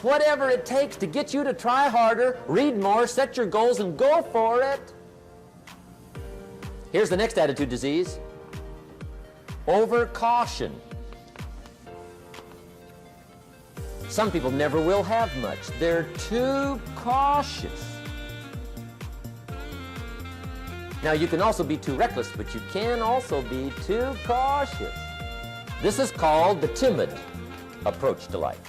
Whatever it takes to get you to try harder, read more, set your goals, and go for it. Here's the next attitude disease. Overcaution. Some people never will have much. They're too cautious. Now, you can also be too reckless, but you can also be too cautious. This is called the timid approach to life.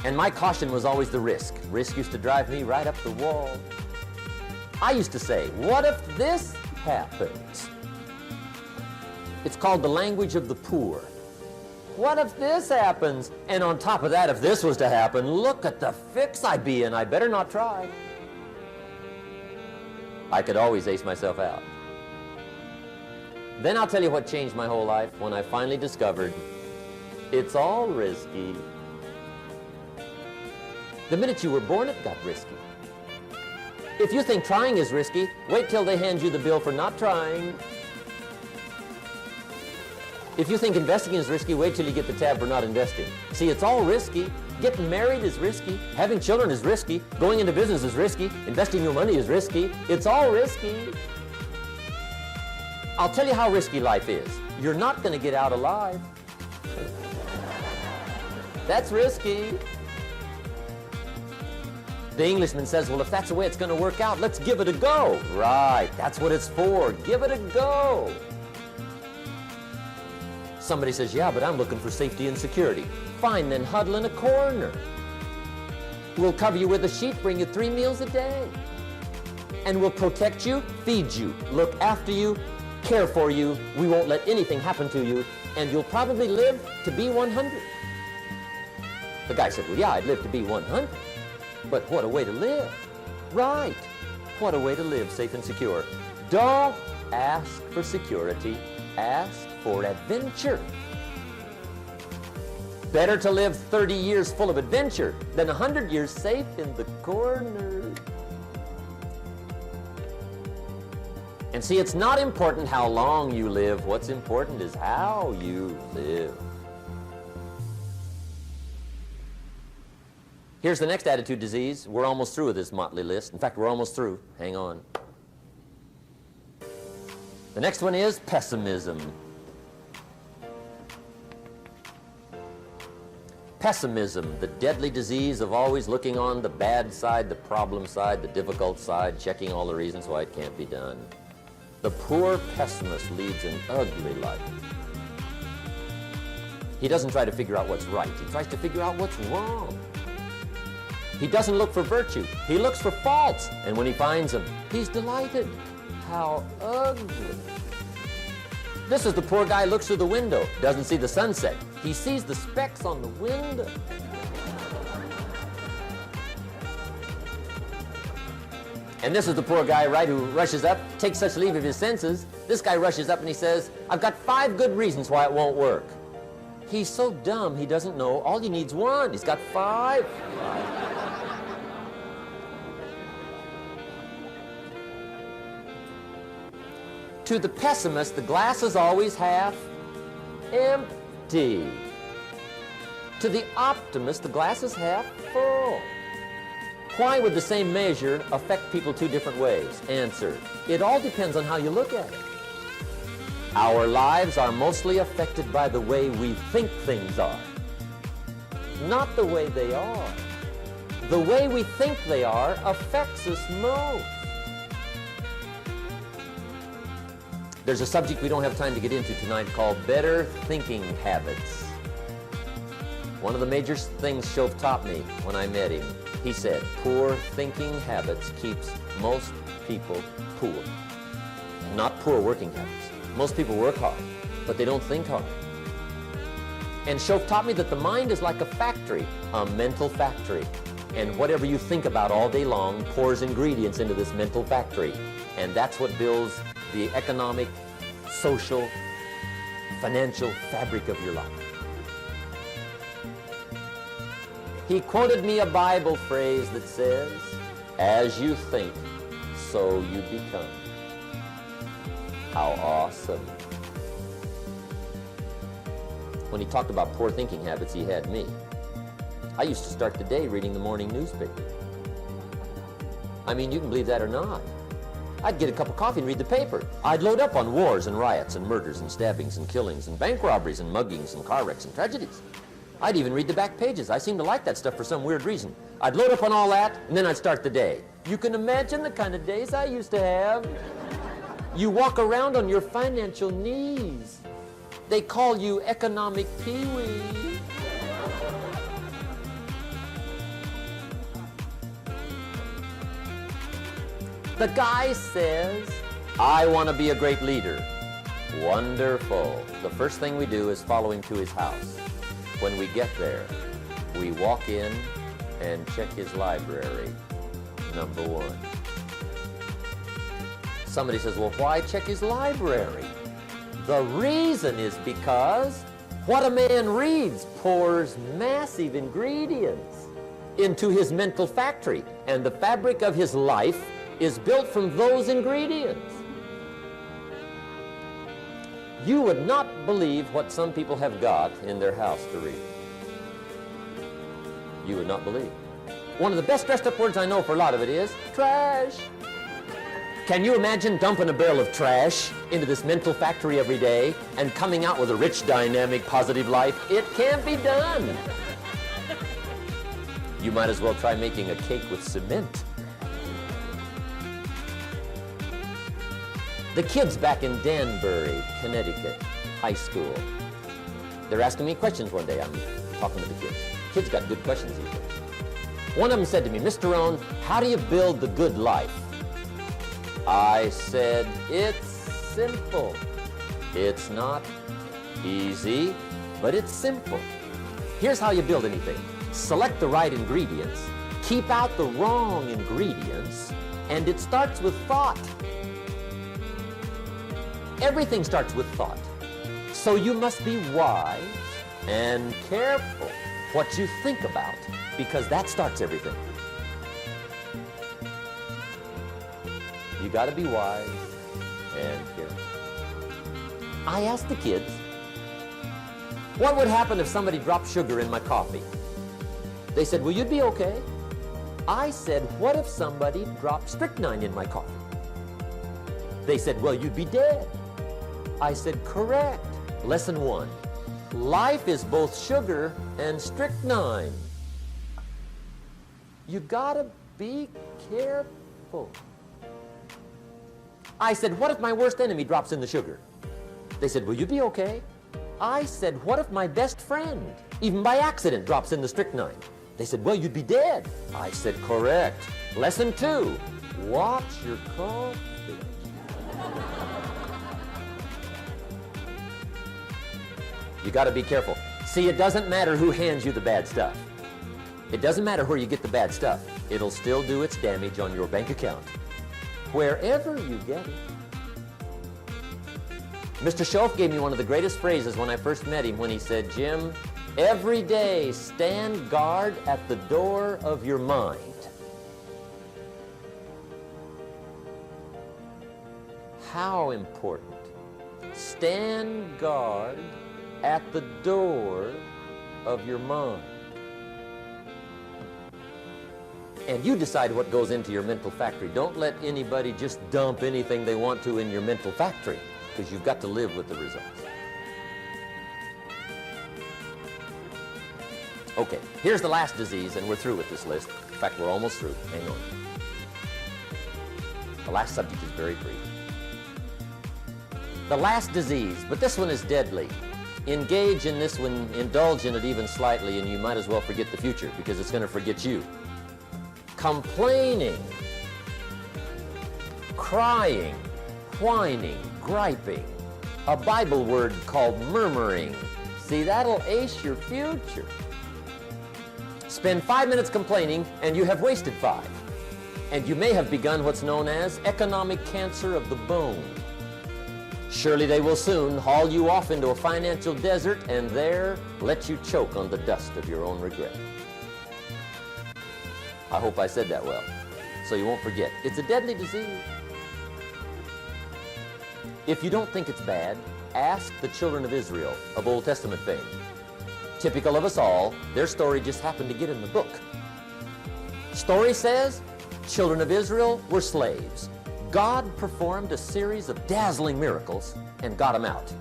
And my caution was always the risk. Risk used to drive me right up the wall. I used to say, what if this happens? It's called the language of the poor. What if this happens? And on top of that, if this was to happen, look at the fix I'd be in. I better not try. I could always ace myself out. Then I'll tell you what changed my whole life when I finally discovered it's all risky. The minute you were born, it got risky. If you think trying is risky, wait till they hand you the bill for not trying. If you think investing is risky, wait till you get the tab for not investing. See, it's all risky. Getting married is risky. Having children is risky. Going into business is risky. Investing your money is risky. It's all risky. I'll tell you how risky life is. You're not going to get out alive. That's risky. The Englishman says, well, if that's the way it's going to work out, let's give it a go. Right, that's what it's for. Give it a go. Somebody says, yeah, but I'm looking for safety and security. Fine, then huddle in a corner. We'll cover you with a sheet, bring you 3 meals a day. And we'll protect you, feed you, look after you, care for you. We won't let anything happen to you, and you'll probably live to be 100. The guy said, well, yeah, I'd live to be 100. But what a way to live. Right. What a way to live safe and secure. Don't ask for security. Ask for adventure. Better to live 30 years full of adventure than 100 years safe in the corner. And see, it's not important how long you live. What's important is how you live. Here's the next attitude disease. We're almost through with this motley list. In fact, we're almost through. Hang on. The next one is pessimism. Pessimism, the deadly disease of always looking on the bad side, the problem side, the difficult side, checking all the reasons why it can't be done. The poor pessimist leads an ugly life. He doesn't try to figure out what's right. He tries to figure out what's wrong. He doesn't look for virtue. He looks for faults. And when he finds them, he's delighted. How ugly. This is the poor guy who looks through the window, doesn't see the sunset. He sees the specks on the window. And this is the poor guy, right, who rushes up, takes such leave of his senses. This guy rushes up and he says, I've got 5 good reasons why it won't work. He's so dumb he doesn't know all he needs 1. He's got 5. To the pessimist, the glass is always half empty. To the optimist, the glass is half full. Why would the same measure affect people 2 different ways? Answer, it all depends on how you look at it. Our lives are mostly affected by the way we think things are, not the way they are. The way we think they are affects us most. There's a subject we don't have time to get into tonight called better thinking habits. One of the major things Shove taught me when I met him, he said, poor thinking habits keeps most people poor. Not poor working habits. Most people work hard, but they don't think hard. And Shove taught me that the mind is like a factory, a mental factory. And whatever you think about all day long pours ingredients into this mental factory. And that's what builds the economic, social, financial fabric of your life. He quoted me a Bible phrase that says, as you think, so you become. How awesome. When he talked about poor thinking habits, he had me. I used to start the day reading the morning newspaper. I mean, you can believe that or not. I'd get a cup of coffee and read the paper. I'd load up on wars and riots and murders and stabbings and killings and bank robberies and muggings and car wrecks and tragedies. I'd even read the back pages. I seem to like that stuff for some weird reason. I'd load up on all that, and then I'd start the day. You can imagine the kind of days I used to have. You walk around on your financial knees. They call you economic peewee. The guy says, I want to be a great leader. Wonderful. The first thing we do is follow him to his house. When we get there, we walk in and check his library, number one. Somebody says, well, why check his library? The reason is because what a man reads pours massive ingredients into his mental factory, and the fabric of his life is built from those ingredients. You would not believe what some people have got in their house to read. You would not believe. One of the best dressed up words I know for a lot of it is trash. Can you imagine dumping a barrel of trash into this mental factory every day and coming out with a rich, dynamic, positive life? It can't be done. You might as well try making a cake with cement. The kids back in Danbury, Connecticut, high school, they're asking me questions one day. I'm talking to the kids. Kids got good questions these days. One of them said to me, Mr. Rohn, how do you build the good life? I said, it's simple. It's not easy, but it's simple. Here's how you build anything. Select the right ingredients, keep out the wrong ingredients, and it starts with thought. Everything starts with thought. So you must be wise and careful what you think about, because that starts everything. You got to be wise and careful. I asked the kids, what would happen if somebody dropped sugar in my coffee? They said, well, you'd be okay. I said, what if somebody dropped strychnine in my coffee? They said, well, you'd be dead. I said, correct. Lesson one, life is both sugar and strychnine. You gotta be careful. I said, what if my worst enemy drops in the sugar? They said, will you be okay? I said, what if my best friend, even by accident, drops in the strychnine? They said, well, you'd be dead. I said, correct. Lesson two, watch your coffee. You got to be careful. See, it doesn't matter who hands you the bad stuff. It doesn't matter where you get the bad stuff. It'll still do its damage on your bank account, wherever you get it. Mr. Schoaf gave me one of the greatest phrases when I first met him when he said, Jim, every day stand guard at the door of your mind. How important. Stand guard at the door of your mind. And you decide what goes into your mental factory. Don't let anybody just dump anything they want to in your mental factory, because you've got to live with the results. Okay, here's the last disease, and we're through with this list. In fact, we're almost through. Hang on. The last subject is very brief. The last disease, but this one is deadly. Engage in this one, indulge in it even slightly, and you might as well forget the future, because it's going to forget you. Complaining, crying, whining, griping. A Bible word called murmuring. See, that'll ace your future. Spend 5 minutes complaining, and you have wasted 5. And you may have begun what's known as economic cancer of the bone. Surely they will soon haul you off into a financial desert and there let you choke on the dust of your own regret. I hope I said that well, so you won't forget. It's a deadly disease. If you don't think it's bad, Ask the children of Israel of Old Testament fame. Typical of us all, their story just happened to get in the book. Story says, children of Israel were slaves. God performed a series of dazzling miracles and got them out.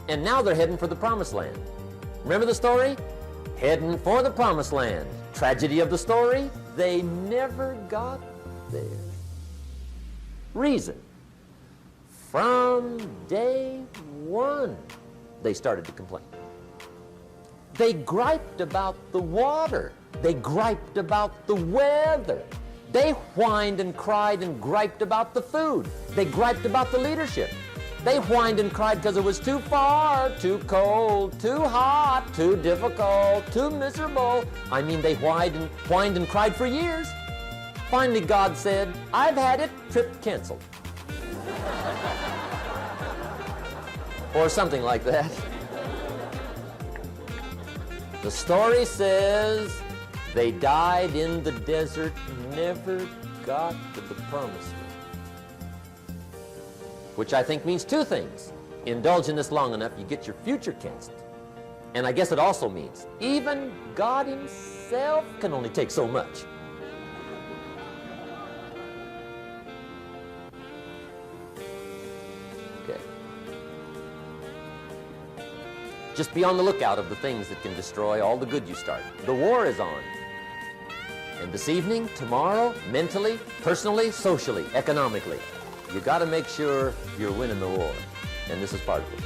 And now they're heading for the Promised Land. Remember the story? Heading for the Promised Land. Tragedy of the story, they never got there. Reason. From day one, they started to complain. They griped about the water. They griped about the weather. They whined and cried and griped about the food. They griped about the leadership. They whined and cried because it was too far, too cold, too hot, too difficult, too miserable. I mean, they whined and cried for years. Finally, God said, I've had it, trip canceled. Or something like that. The story says they died in the desert, never got to the promised land. Which I think means two things. Indulge in this long enough, you get your future canceled. And I guess it also means even God himself can only take so much. Okay. Just be on the lookout of the things that can destroy all the good you start. The war is on. And this evening, tomorrow, mentally, personally, socially, economically, you got to make sure you're winning the war. And this is part of it.